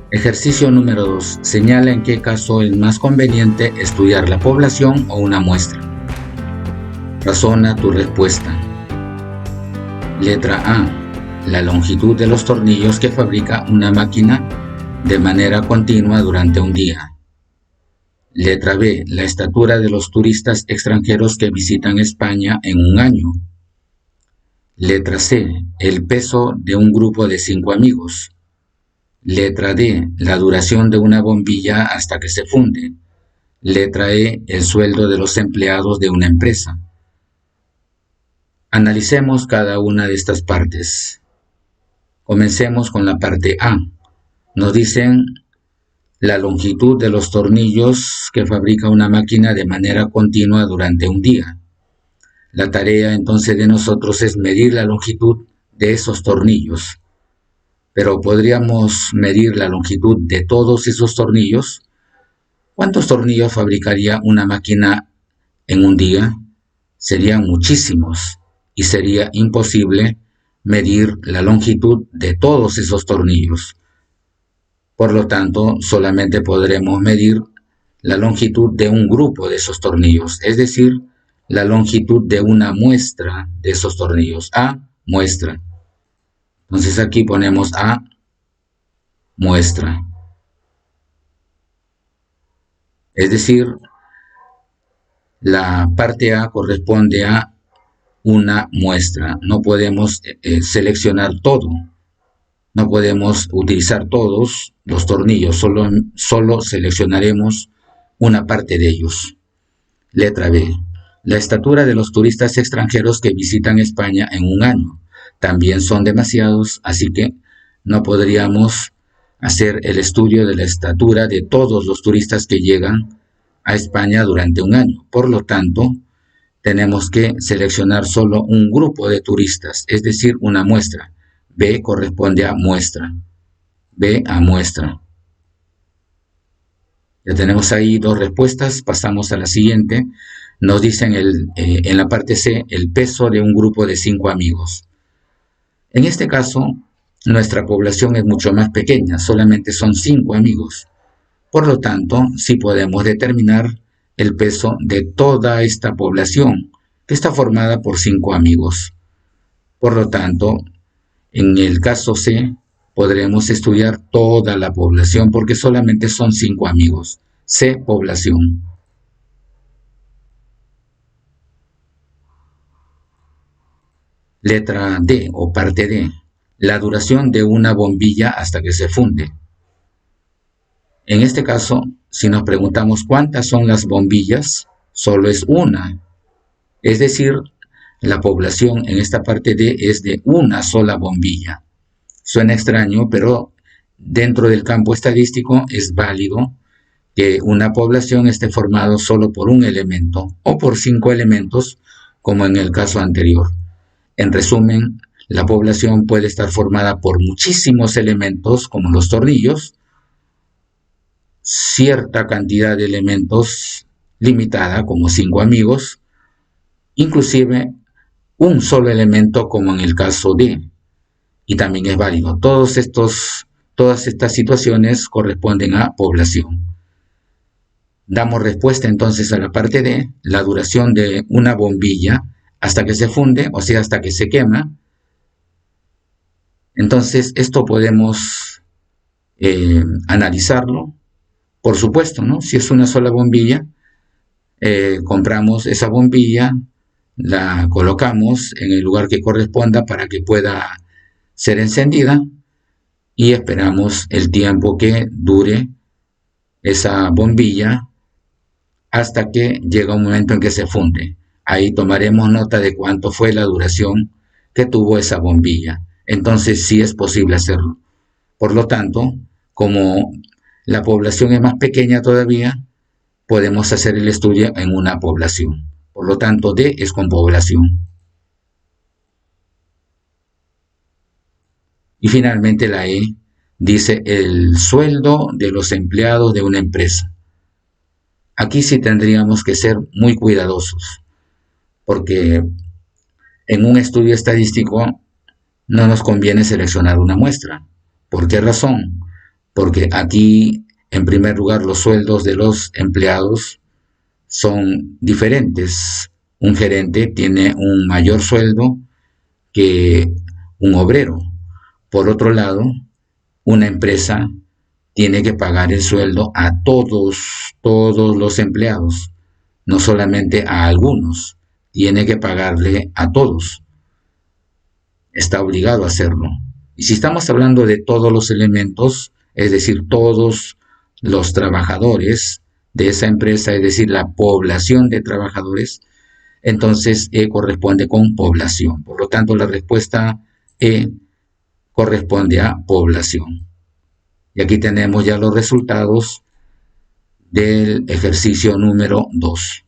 Ejercicio número 2. Señala en qué caso es más conveniente estudiar la población o una muestra. Razona tu respuesta. Letra A. La longitud de los tornillos que fabrica una máquina de manera continua durante un día. Letra B. La estatura de los turistas extranjeros que visitan España en un año. Letra C. El peso de un grupo de 5 amigos. Letra D. La duración de una bombilla hasta que se funde. Letra E. El sueldo de los empleados de una empresa. Analicemos cada una de estas partes. Comencemos con la parte A. Nos dicen la longitud de los tornillos que fabrica una máquina de manera continua durante un día. La tarea entonces de nosotros es medir la longitud de esos tornillos. Pero podríamos medir la longitud de todos esos tornillos. ¿Cuántos tornillos fabricaría una máquina en un día? Serían muchísimos y sería imposible medir la longitud de todos esos tornillos. Por lo tanto, solamente podremos medir la longitud de un grupo de esos tornillos, es decir, la longitud de una muestra de esos tornillos. A, muestra. Entonces aquí ponemos A, muestra. Es decir, la parte A corresponde a una muestra. No podemos seleccionar todo. No podemos utilizar todos los tornillos. Solo seleccionaremos una parte de ellos. Letra B. La estatura de los turistas extranjeros que visitan España en un año. También son demasiados, así que no podríamos hacer el estudio de la estatura de todos los turistas que llegan a España durante un año. Por lo tanto, tenemos que seleccionar solo un grupo de turistas, es decir, una muestra. B corresponde a muestra. B a muestra. Ya tenemos ahí dos respuestas. Pasamos a la siguiente. Nos dicen en la parte C el peso de un grupo de 5 amigos. En este caso, nuestra población es mucho más pequeña, solamente son 5 amigos. Por lo tanto, sí podemos determinar el peso de toda esta población, que está formada por 5 amigos. Por lo tanto, en el caso C, podremos estudiar toda la población, porque solamente son 5 amigos. C, población. Letra D o parte D. La duración de una bombilla hasta que se funde. En este caso, si nos preguntamos cuántas son las bombillas, solo es una. Es decir, la población en esta parte D es de una sola bombilla. Suena extraño, pero dentro del campo estadístico es válido que una población esté formada solo por un elemento o por 5 elementos, como en el caso anterior. En resumen, la población puede estar formada por muchísimos elementos, como los tornillos, cierta cantidad de elementos limitada, como 5 amigos, inclusive un solo elemento, como en el caso D, y también es válido. Todas estas situaciones corresponden a población. Damos respuesta entonces a la parte D, la duración de una bombilla hasta que se funde, o sea, hasta que se quema. Entonces, esto podemos analizarlo. Por supuesto, ¿no? Si es una sola bombilla, compramos esa bombilla, la colocamos en el lugar que corresponda para que pueda ser encendida y esperamos el tiempo que dure esa bombilla hasta que llega un momento en que se funde. Ahí tomaremos nota de cuánto fue la duración que tuvo esa bombilla. Entonces sí es posible hacerlo. Por lo tanto, como la población es más pequeña todavía, podemos hacer el estudio en una población. Por lo tanto, D es con población. Y finalmente la E dice el sueldo de los empleados de una empresa. Aquí sí tendríamos que ser muy cuidadosos, porque en un estudio estadístico no nos conviene seleccionar una muestra. ¿Por qué razón? porque aquí, en primer lugar, los sueldos de los empleados son diferentes. Un gerente tiene un mayor sueldo que un obrero. Por otro lado, una empresa tiene que pagar el sueldo a todos los empleados, no solamente a algunos, tiene que pagarle a todos, está obligado a hacerlo. Y si estamos hablando de todos los elementos, es decir, todos los trabajadores de esa empresa, es decir, la población de trabajadores, entonces E corresponde con población. Por lo tanto, la respuesta E corresponde a población. Y aquí tenemos ya los resultados del ejercicio número 2.